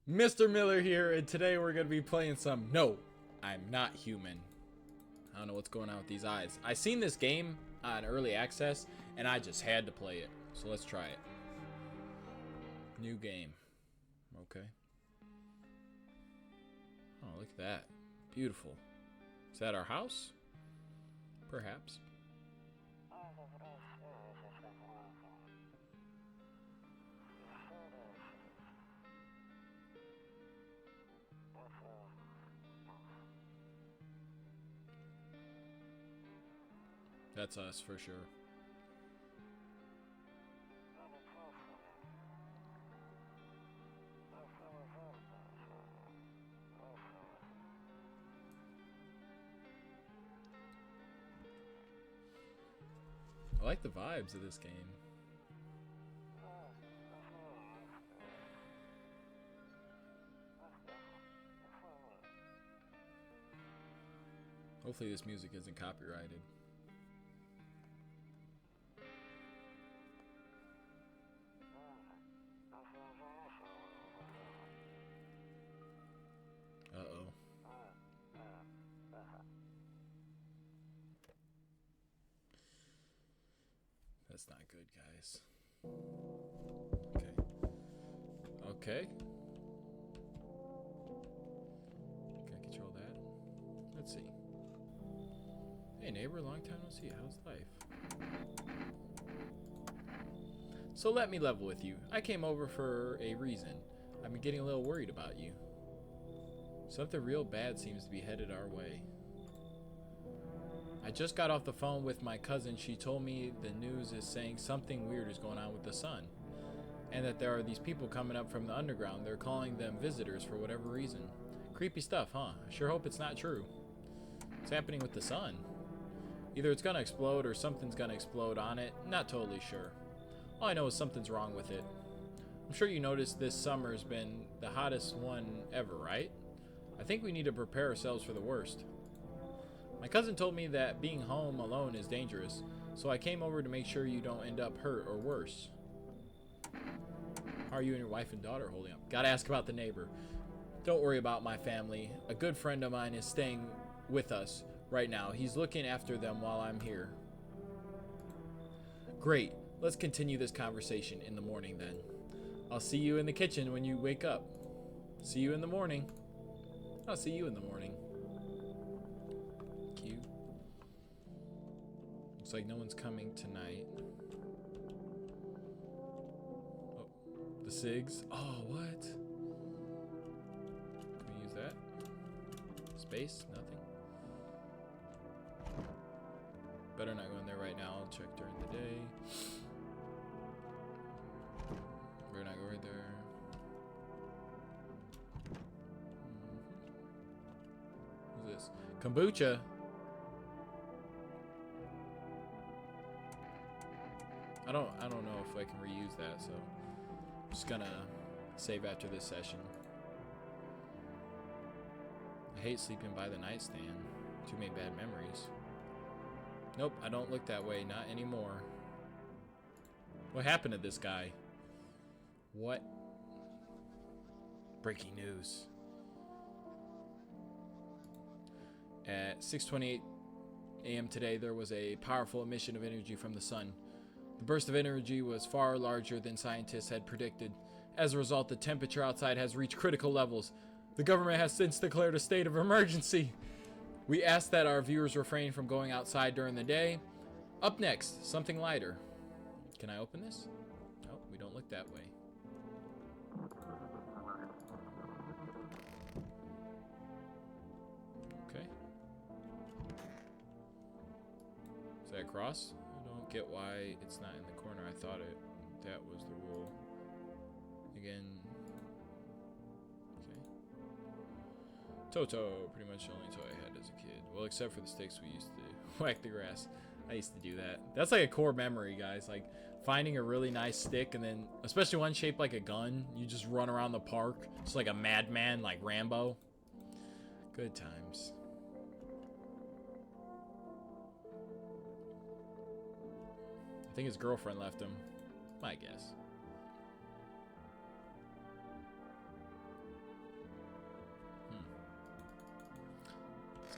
Mr. Miller here, and today we're going to be playing some No, I'm Not Human. I don't know what's going on with these eyes. I seen this game on early access, and I just had to play it. So let's try it. New game. Okay. Oh, look at that. Beautiful. Is that our house? Perhaps. That's us for sure. I like the vibes of this game. Hopefully this music isn't copyrighted. Uh-oh. That's not good, guys. Okay. Okay. Can I control that? Let's see. Hey neighbor, long time no see. How's life? So let me level with you. I came over for a reason. I've been getting a little worried about you. Something real bad seems to be headed our way. I just got off the phone with my cousin. She told me the news is saying something weird is going on with the sun. And that there are these people coming up from the underground. They're calling them visitors for whatever reason. Creepy stuff, huh? I sure hope it's not true. What's happening with the sun? Either it's gonna explode or something's gonna explode on it. Not totally sure. All I know is something's wrong with it. I'm sure you noticed this summer's been the hottest one ever, right? I think we need to prepare ourselves for the worst. My cousin told me that being home alone is dangerous, so I came over to make sure you don't end up hurt or worse. How are you and your wife and daughter holding up? Gotta ask about the neighbor. Don't worry about my family. A good friend of mine is staying with us right now. He's looking after them while I'm here. Great. Let's continue this conversation in the morning then. I'll see you in the kitchen when you wake up. See you in the morning. I'll see you in the morning. Cute. Looks like no one's coming tonight. Oh, the SIGs. Oh, what? Can we use that? Space? Nothing. Better not go in there right now. I'll check during the day. Better not go right there. Who's this? Kombucha. I don't know if I can reuse that, so I'm just gonna save after this session. I hate sleeping by the nightstand. Too many bad memories. Nope, I don't look that way, not anymore. What happened to this guy? What? Breaking news. At 6:28 a.m. today, there was a powerful emission of energy from the sun. The burst of energy was far larger than scientists had predicted. As a result, the temperature outside has reached critical levels. The government has since declared a state of emergency. We ask that our viewers refrain from going outside during the day. Up next, something lighter. Can I open this? No, we don't look that way. Okay. Is that across? I don't get why it's not in the corner. I thought that was the rule. Again. Okay. Toto, pretty much the only toy I had as a kid. Well, except for the sticks we used to whack the grass. I used to do that. That's like a core memory, guys. Like finding a really nice stick and then, especially one shaped like a gun, you just run around the park. Just like a madman, like Rambo. Good times. I think his girlfriend left him. My guess.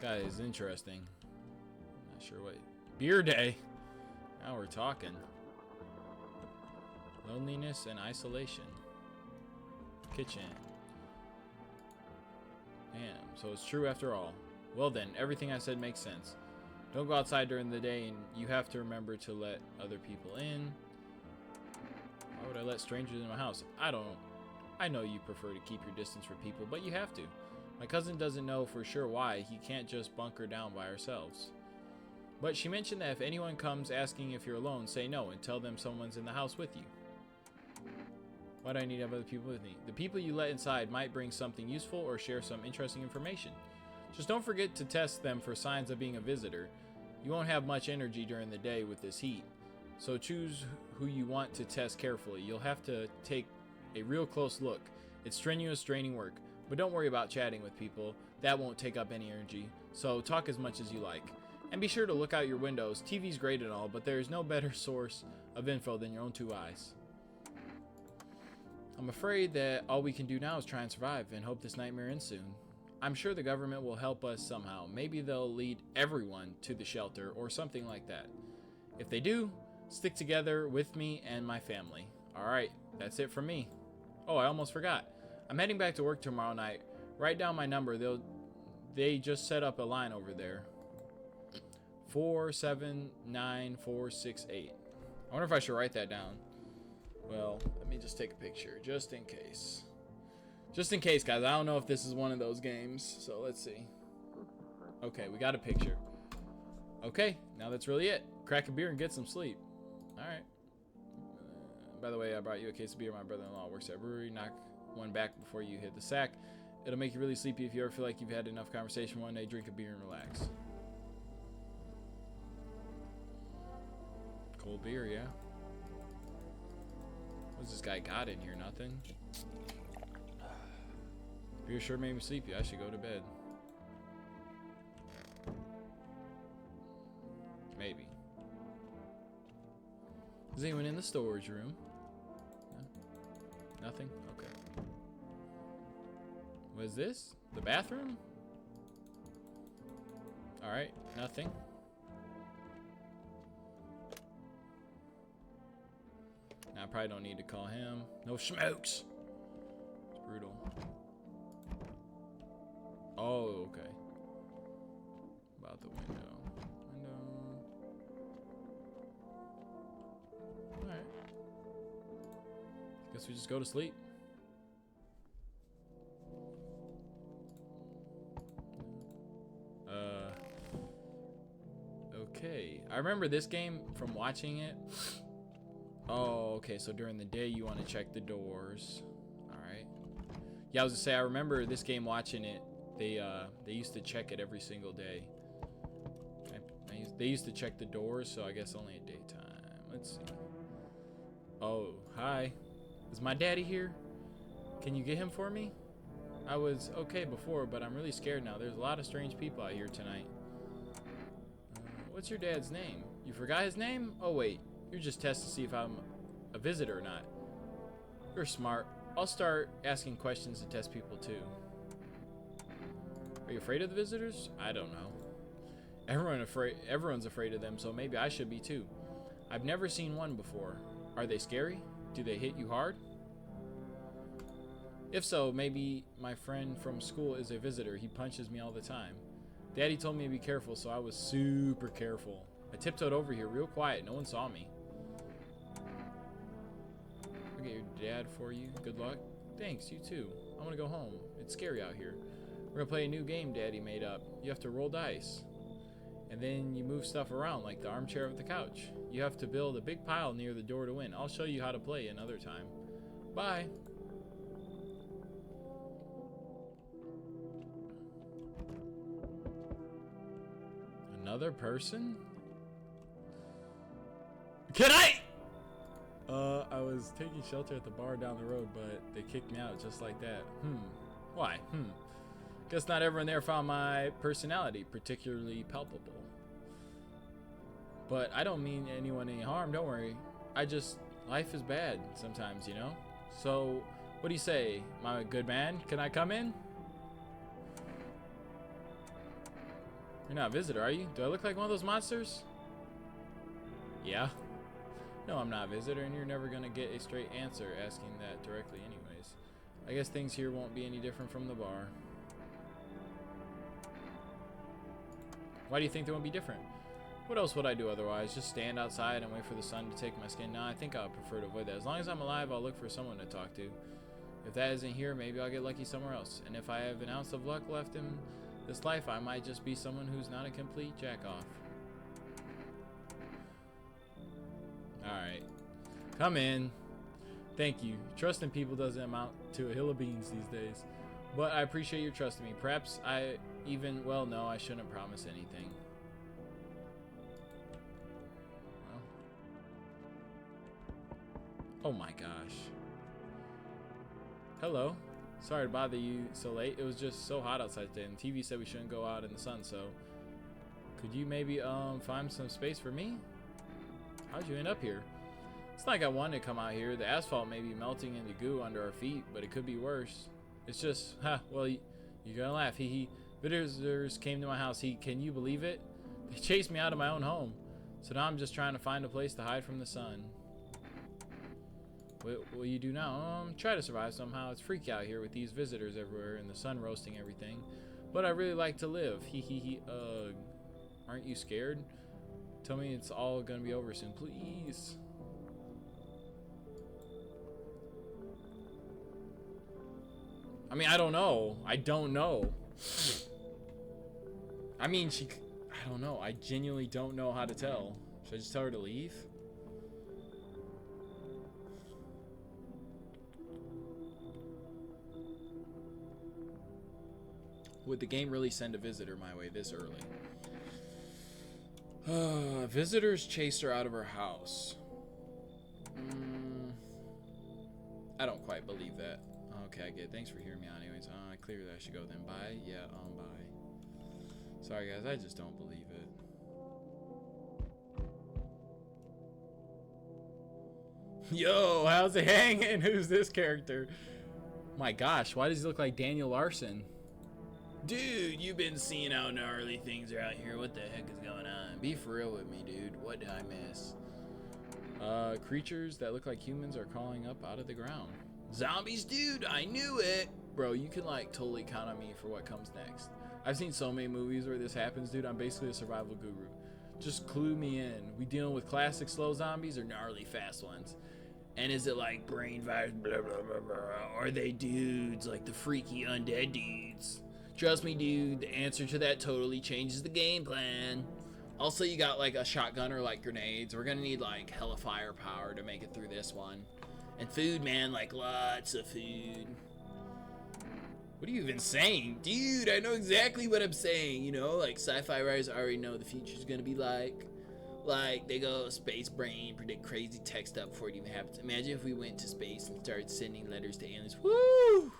This guy is interesting. Not sure what. Beer day. Now we're talking. Loneliness and isolation. Kitchen. Damn, so it's true after all. Well then, everything I said makes sense. Don't go outside during the day, and you have to remember to let other people in. Why would I let strangers in my house? I know you prefer to keep your distance from people, but you have to. My cousin doesn't know for sure why. He can't just bunker down by ourselves. But she mentioned that if anyone comes asking if you're alone, say no and tell them someone's in the house with you. Why do I need to have other people with me? The people you let inside might bring something useful or share some interesting information. Just don't forget to test them for signs of being a visitor. You won't have much energy during the day with this heat, so choose who you want to test carefully. You'll have to take a real close look. It's strenuous, draining work, but don't worry about chatting with people. That won't take up any energy, so talk as much as you like. And be sure to look out your windows. TV's great and all, but there's no better source of info than your own two eyes. I'm afraid that all we can do now is try and survive and hope this nightmare ends soon. I'm sure the government will help us somehow. Maybe they'll lead everyone to the shelter or something like that. If they do, stick together with me and my family. Alright, that's it from me. Oh, I almost forgot. I'm heading back to work tomorrow night. Write down my number. They just set up a line over there. 479468. I wonder if I should write that down. Well, let me just take a picture, just in case. Just in case, guys. I don't know if this is one of those games, so let's see. Okay, we got a picture. Okay, now that's really it. Crack a beer and get some sleep. Alright. By the way, I brought you a case of beer. My brother-in-law works at a brewery. Knock one back before you hit the sack. It'll make you really sleepy. If you ever feel like you've had enough conversation one day, drink a beer and relax. Cold beer, yeah. What's this guy got in here? Nothing. Beer sure made me sleepy. I should go to bed. Maybe. Is anyone in the storage room? No? Nothing? Okay. What is this? The bathroom? Alright, nothing. I probably don't need to call him. No smokes. It's brutal. Oh, okay. About the window. Alright. Guess we just go to sleep. Okay. I remember this game from watching it. Oh, okay, so during the day you want to check the doors. Alright. Yeah, I was gonna say, I remember this game watching it. They used to check it every single day. They used to check the doors, so I guess only at daytime. Let's see. Oh, hi. Is my daddy here? Can you get him for me? I was okay before, but I'm really scared now. There's a lot of strange people out here tonight. What's your dad's name? You forgot his name? Oh, wait. You're just testing to see if I'm a visitor or not. You're smart. I'll start asking questions to test people too. Are you afraid of the visitors? I don't know. Everyone's afraid of them, so maybe I should be too. I've never seen one before. Are they scary? Do they hit you hard? If so, maybe my friend from school is a visitor. He punches me all the time. Daddy told me to be careful, so I was super careful. I tiptoed over here real quiet. No one saw me. I'll get your dad for you. Good luck. Thanks, you too. I want to go home. It's scary out here. We're gonna play a new game Daddy made up. You have to roll dice. And then you move stuff around like the armchair of the couch. You have to build a big pile near the door to win. I'll show you how to play another time. Bye. Another person? Can I? I was taking shelter at the bar down the road, but they kicked me out just like that. Why? Guess not everyone there found my personality particularly palpable. But I don't mean anyone any harm, don't worry. Life is bad sometimes, you know? So, what do you say, my good man? Can I come in? You're not a visitor, are you? Do I look like one of those monsters? Yeah. No, I'm not a visitor, and you're never gonna get a straight answer asking that directly anyways. I guess things here won't be any different from the bar. Why do you think they won't be different? What else would I do otherwise? Just stand outside and wait for the sun to take my skin? No, I think I'll prefer to avoid that. As long as I'm alive, I'll look for someone to talk to. If that isn't here, maybe I'll get lucky somewhere else. And if I have an ounce of luck left in this life, I might just be someone who's not a complete jack-off. Alright. Come in. Thank you. Trusting people doesn't amount to a hill of beans these days. But I appreciate your trusting me. Perhaps well, no, I shouldn't promise anything. Well. Oh my gosh. Hello. Sorry to bother you so late. It was just so hot outside today, and the TV said we shouldn't go out in the sun, so could you maybe find some space for me? How'd you end up here? It's not like I wanted to come out here. The asphalt may be melting into goo under our feet, but it could be worse. It's just, well, you're gonna laugh. Visitors came to my house. Can you believe it? They chased me out of my own home. So now I'm just trying to find a place to hide from the sun. What will you do now? Try to survive somehow. It's freaky out here with these visitors everywhere and the sun roasting everything. But I really like to live. Ugh. Aren't you scared? Tell me it's all gonna be over soon, please. I mean, I don't know. I don't know. I mean, I don't know. I genuinely don't know how to tell. Should I just tell her to leave? Would the game really send a visitor my way this early? Visitors chased her out of her house. I don't quite believe that. Okay, I get it. Thanks for hearing me out anyways. Clearly I should go then. Bye. Yeah, bye. Sorry guys, I just don't believe it. Yo, how's it hanging? Who's this character? My gosh, why does he look like Daniel Larson? Dude, you've been seeing how gnarly things are out here. What the heck is going on? Be for real with me, dude. What did I miss? Creatures that look like humans are crawling up out of the ground. Zombies, dude, I knew it. Bro, you can like totally count on me for what comes next. I've seen so many movies where this happens, dude. I'm basically a survival guru. Just clue me in. We dealing with classic slow zombies or gnarly fast ones? And is it like brain virus, blah, blah, blah, blah, or are they dudes like the freaky undead dudes? Trust me, dude, the answer to that totally changes the game plan. Also, you got like a shotgun or like grenades. We're gonna need like hella firepower to make it through this one. And food, man, like lots of food. What are you even saying? Dude, I know exactly what I'm saying, you know? Like sci-fi writers already know the future's gonna be like. Like, they go space brain, predict crazy tech stuff before it even happens. Imagine if we went to space and started sending letters to aliens. Woo!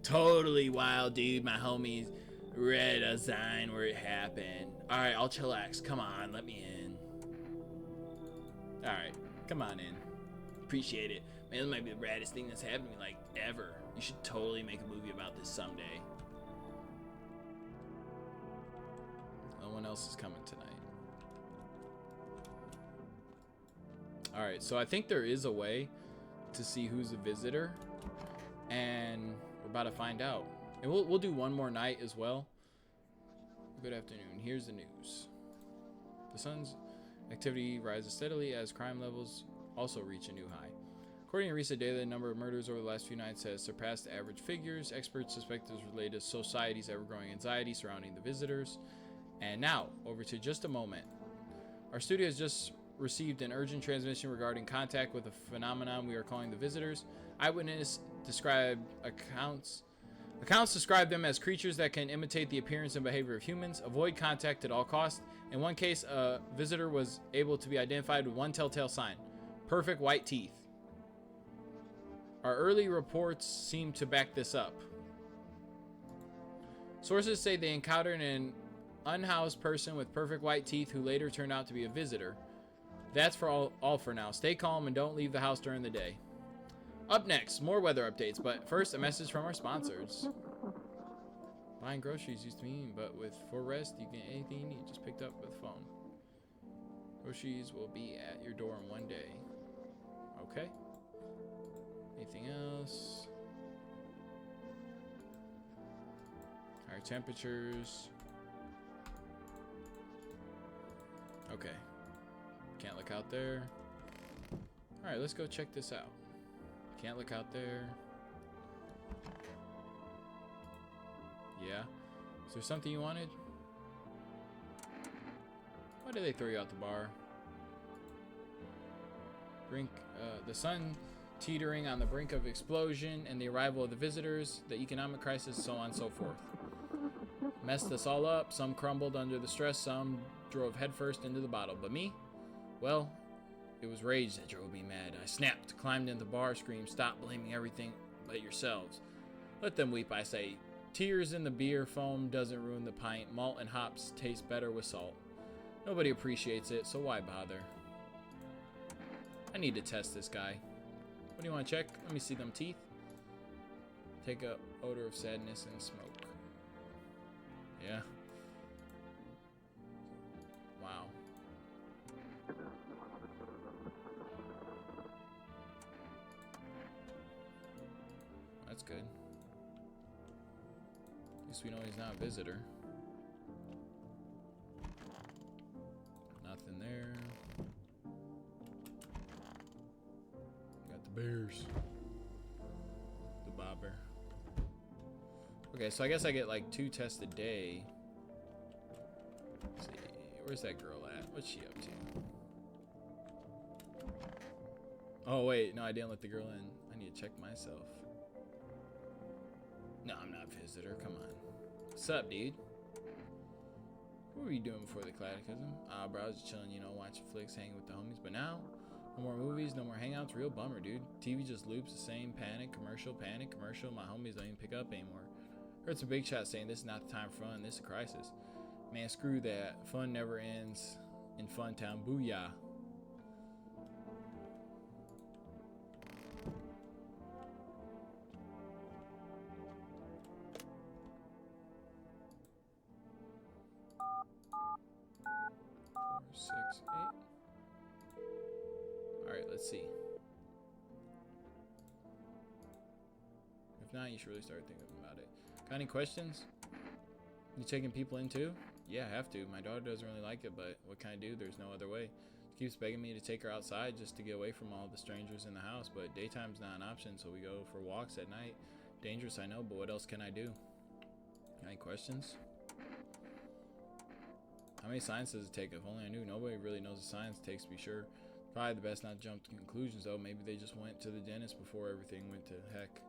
Totally wild, dude. My homies read a sign where it happened. Alright, I'll chillax. Come on, let me in. Alright, come on in. Appreciate it. Man, this might be the raddest thing that's happened to me, like, ever. You should totally make a movie about this someday. No one else is coming tonight. Alright, so I think there is a way to see who's a visitor. And we're about to find out. And we'll do one more night as well. Good afternoon. Here's the news. The sun's activity rises steadily as crime levels also reach a new high. According to recent data, the number of murders over the last few nights has surpassed average figures. Experts suspect this is related to society's ever-growing anxiety surrounding the visitors. And now, over to just a moment. Our studio has just received an urgent transmission regarding contact with a phenomenon we are calling the visitors. Eyewitness described accounts describe them as creatures that can imitate the appearance and behavior of humans, avoid contact at all costs. In one case, a visitor was able to be identified with one telltale sign: perfect white teeth. Our early reports seem to back this up. Sources say they encountered an unhoused person with perfect white teeth who later turned out to be a visitor. That's for all for now. Stay calm and don't leave the house during the day. Up next, more weather updates, but first a message from our sponsors. Buying groceries used to mean, but with For Rest, you get anything you need just picked up with the phone. Groceries will be at your door in one day. Okay. Anything else? Higher temperatures. Okay. Can't look out there. Alright, let's go check this out. Can't look out there. Yeah. Is there something you wanted? Why did they throw you out the bar? The sun teetering on the brink of explosion and the arrival of the visitors, the economic crisis, so on and so forth. Messed us all up. Some crumbled under the stress, some drove headfirst into the bottle. But me? Well, it was rage that drove me mad. I snapped, climbed into the bar, screamed, "Stop blaming everything but yourselves. Let them weep," I say. Tears in the beer, foam doesn't ruin the pint. Malt and hops taste better with salt. Nobody appreciates it, so why bother? I need to test this guy. What do you want to check? Let me see them teeth. Take a odor of sadness and smoke. Yeah. Wow. That's good. At least we know he's not a visitor. Nothing there. Got the bears. The bobber. Okay, so I guess I get like 2 tests a day. Let's see, where's that girl at? What's she up to? Oh wait, no, I didn't let the girl in. I need to check myself. No, I'm not a visitor. Come on. What's up, dude? What were you doing before the catechism? Bro, I was just chilling, you know, watching flicks, hanging with the homies. But now, no more movies, no more hangouts. Real bummer, dude. TV just loops the same panic, commercial. My homies don't even pick up anymore. Heard some big shots saying this is not the time for fun. This is a crisis. Man, screw that. Fun never ends in Fun Town. Booyah. Let's see. If not, you should really start thinking about it. Got any questions? You taking people in too? Yeah, I have to. My daughter doesn't really like it, but what can I do? There's no other way. She keeps begging me to take her outside just to get away from all the strangers in the house, but daytime's not an option, so we go for walks at night. Dangerous, I know, but what else can I do? Any questions? How many science does it take? If only I knew. Nobody really knows the science it takes to be sure. Probably the best not to jump to conclusions, though. Maybe they just went to the dentist before everything went to heck.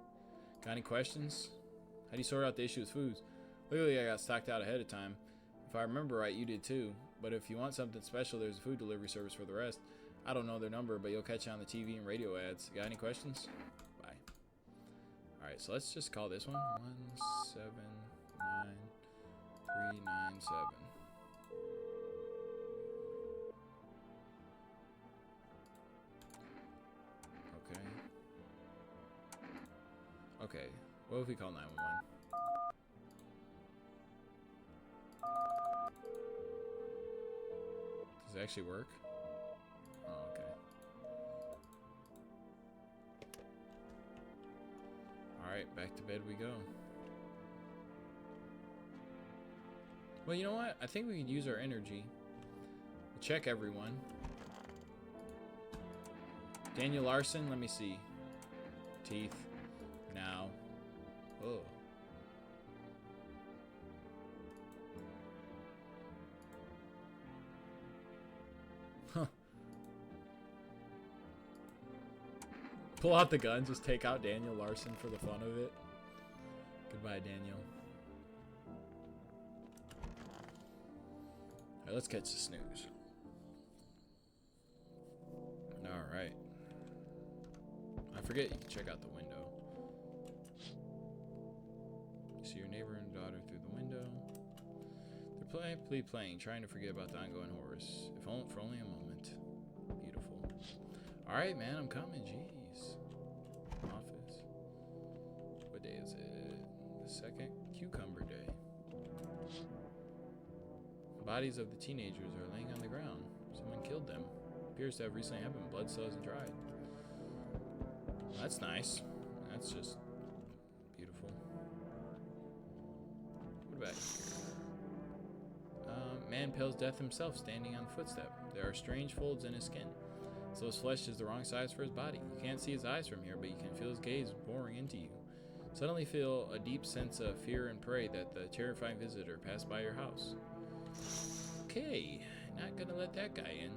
Got any questions? How do you sort out the issue with foods? Literally, I got stocked out ahead of time. If I remember right, you did too. But if you want something special, there's a food delivery service for the rest. I don't know their number, but you'll catch it on the TV and radio ads. Got any questions? Bye. Alright, so let's just call this one 179397. Okay, what if we call 911? Does it actually work? Oh, okay. Alright, back to bed we go. Well, you know what? I think we could use our energy. Check everyone. Daniel Larson, let me see. Teeth. Now. Oh. Huh. Pull out the gun, just take out Daniel Larson for the fun of it. Goodbye, Daniel. Alright, let's catch the snooze. Alright. I forget you can check out the window. You see your neighbor and daughter through the window. They're happily playing, trying to forget about the ongoing horrors. If only for only a moment. Beautiful. Alright, man, I'm coming. Jeez. Office. What day is it? The second? Cucumber day. bodies of the teenagers are laying on the ground. Someone killed them. Appears to have recently happened. Blood still hasn't dried. That's nice. That's just beautiful. What about here? Man pales death himself standing on the footstep. There are strange folds in his skin. So his flesh is the wrong size for his body. You can't see his eyes from here, but you can feel his gaze boring into you. Suddenly feel a deep sense of fear and pray that the terrifying visitor passed by your house. Okay, not gonna let that guy in.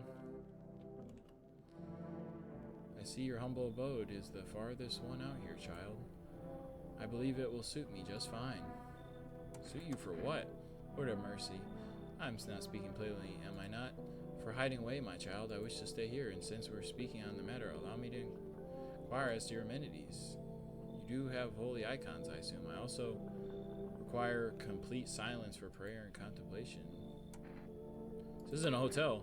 I see your humble abode is the farthest one out here, child. I believe it will suit me just fine. Suit you for what? Lord have mercy. I'm not speaking plainly, am I not? For hiding away, my child, I wish to stay here, and since we're speaking on the matter, allow me to inquire as to your amenities. You do have holy icons, I assume. I also require complete silence for prayer and contemplation. This isn't a hotel.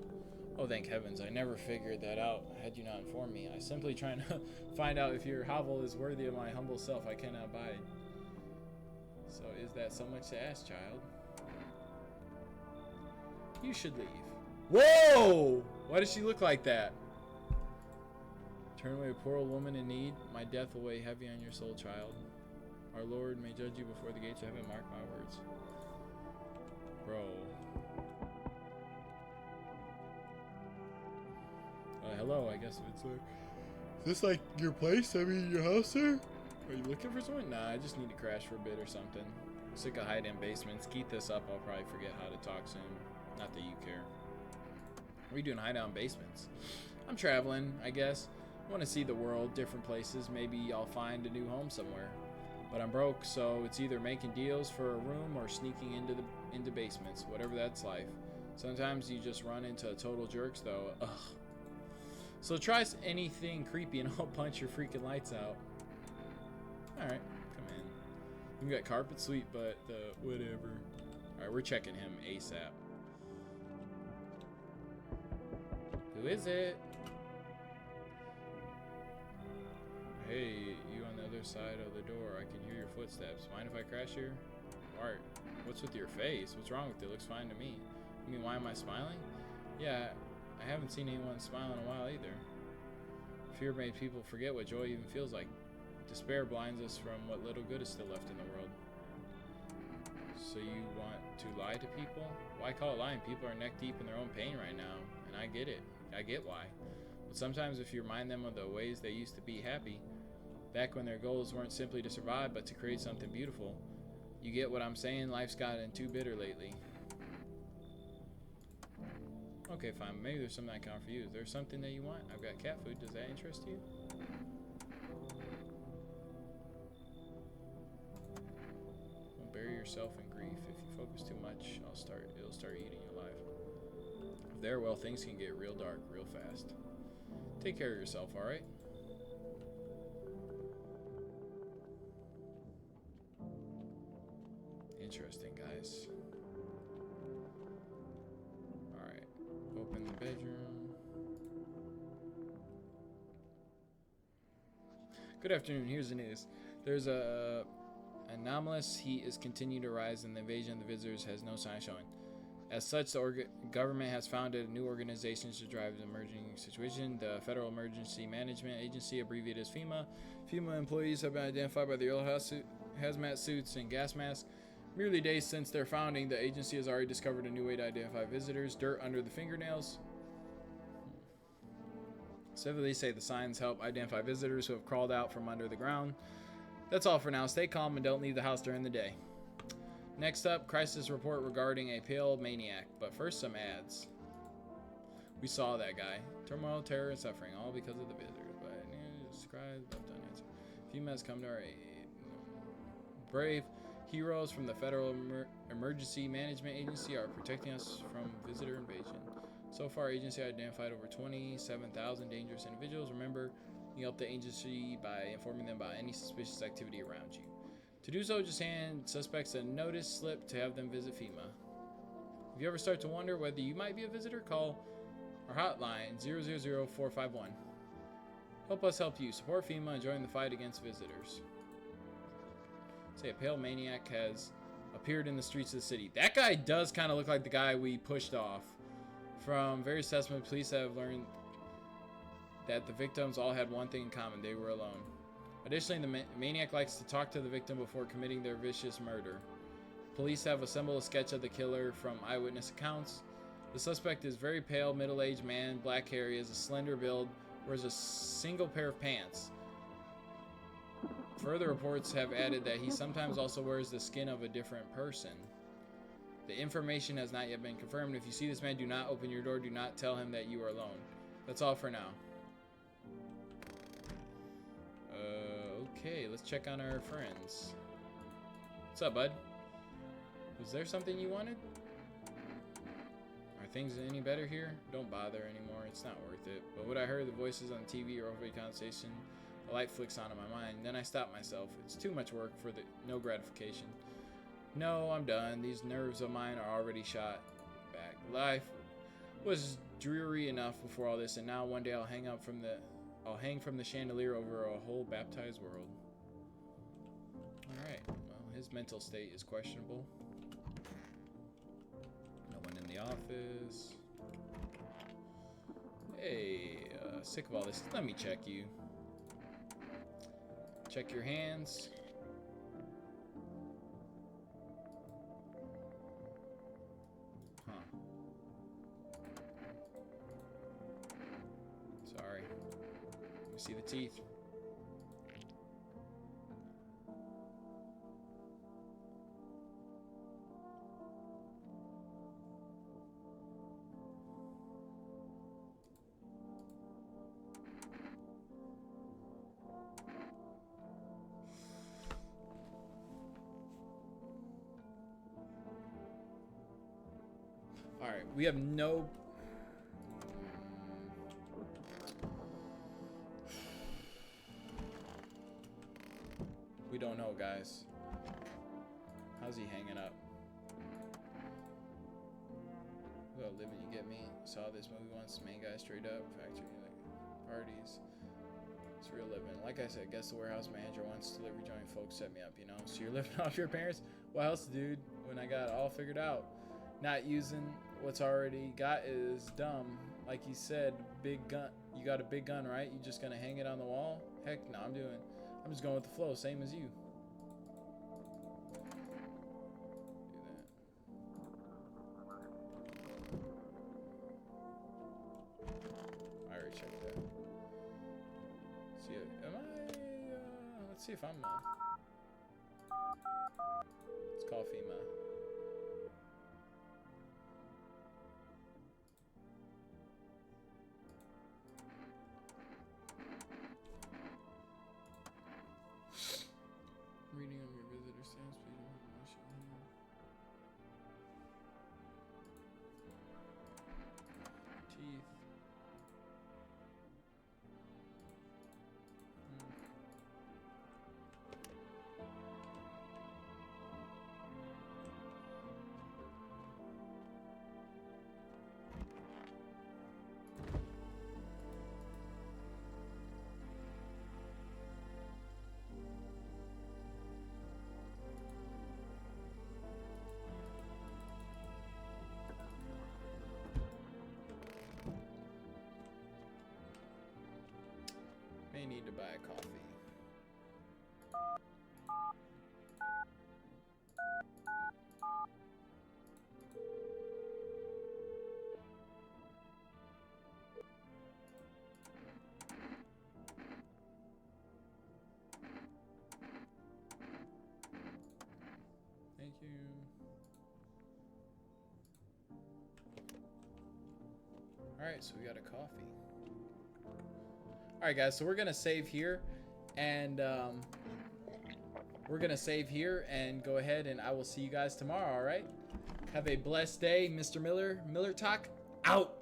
Oh, thank heavens, I never figured that out had you not informed me. I simply trying to find out if your hovel is worthy of my humble self I cannot abide. So is that so much to ask, child? You should leave. Whoa! Why does she look like that? Turn away a poor old woman in need. My death will weigh heavy on your soul, child. Our Lord may judge you before the gates of heaven. Mark my words. Bro. Hello, I guess it's like... Is this like your place? I mean, your house, sir? Are you looking for someone? Nah, I just need to crash for a bit or something. I'm sick of hiding in basements. Keep this up, I'll probably forget how to talk soon. Not that you care. What are you doing hide out in basements? I'm traveling, I guess. I want to see the world, different places. Maybe I'll find a new home somewhere. But I'm broke, so it's either making deals for a room or sneaking into basements. Whatever that's life. Sometimes you just run into total jerks, though. Ugh. So try anything creepy and I'll punch your freaking lights out. Alright, come in. You got carpet sweep, but whatever. Alright, we're checking him ASAP. Who is it? Hey, you on the other side of the door. I can hear your footsteps. Mind if I crash here? Art, what's with your face? What's wrong with it? Looks fine to me. You mean, why am I smiling? Yeah, I haven't seen anyone smile in a while either. Fear made people forget what joy even feels like. Despair blinds us from what little good is still left in the world. So you want to lie to people? Why call it lying? People are neck deep in their own pain right now, and I get it. I get why. But sometimes if you remind them of the ways they used to be happy, back when their goals weren't simply to survive but to create something beautiful, you get what I'm saying? Life's gotten too bitter lately. Okay, fine. Maybe there's something I can offer you. Is there something that you want? I've got cat food. Does that interest you? Don't bury yourself in grief. If you focus too much, it'll start eating you alive. If there, well, things can get real dark real fast. Take care of yourself, alright? Interesting, guys. Alright. Open the bedroom. Good afternoon. Here's the news. There's a anomalous heat is continuing to rise and the invasion of the visitors has no sign showing. As such, the government has founded new organizations to drive the emerging situation. The Federal Emergency Management Agency, abbreviated as FEMA. FEMA employees have been identified by their yellow hazmat suits and gas masks. Merely days since their founding, the agency has already discovered a new way to identify visitors. Dirt under the fingernails. Civilly say the signs help identify visitors who have crawled out from under the ground. That's all for now. Stay calm and don't leave the house during the day. Next up, crisis report regarding a pale maniac. But first, some ads. We saw that guy. Turmoil, terror, and suffering, all because of the visitors. But describe left unanswered. FEMA has come to our aid. Brave heroes from the Federal Emergency Management Agency are protecting us from visitor invasion. So far, agency identified over 27,000 dangerous individuals. Remember, you help the agency by informing them about any suspicious activity around you. To do so, just hand suspects a notice slip to have them visit FEMA. If you ever start to wonder whether you might be a visitor, call our hotline 000-451. Help us help you. Support FEMA and join the fight against visitors. Say a pale maniac has appeared in the streets of the city. That guy does kind of look like the guy we pushed off. From various assessments, police have learned that the victims all had one thing in common. They were alone. Additionally, the maniac likes to talk to the victim before committing their vicious murder. Police have assembled a sketch of the killer from eyewitness accounts. The suspect is a very pale, middle-aged man, black hair. He has a slender build, wears a single pair of pants. Further reports have added that he sometimes also wears the skin of a different person. The information has not yet been confirmed. If you see this man, do not open your door. Do not tell him that you are alone. That's all for now. Okay, let's check on our friends. What's up, bud? Was there something you wanted? Are things any better here? Don't bother anymore. It's not worth it. But what I heard, the voices on TV or over the conversation, a light flicks on in my mind. Then I stop myself. It's too much work for no gratification. No, I'm done. These nerves of mine are already shot back. Life was dreary enough before all this, and now one day I'll hang from the chandelier over a whole baptized world. Alright, well, his mental state is questionable. No one in the office. Hey, sick of all this. Let me check you. Check your hands. Huh. Sorry. Let me see the teeth. Alright, we have no... We don't know, guys. How's he hanging up? Well, living, you get me? Saw this movie once, main guy straight up, factory, like, parties. It's real living. Like I said, guess the warehouse manager once, delivery joint folks set me up, you know? So you're living off your parents? What else, dude? When I got it all figured out. Not using what's already got is dumb. Like you said, big gun. You got a big gun, right? You just gonna hang it on the wall? Heck no, I'm just going with the flow, same as you. Do that. I already checked that. See, am I? Let's see if I'm. Let's call FEMA. Reading of your visitor stamps, please have information here. Teeth. May need to buy a coffee. Thank you. Alright, so we got a coffee. Alright guys, so we're gonna save here and go ahead and I will see you guys tomorrow. Alright, have a blessed day. Mr. Miller Talk out.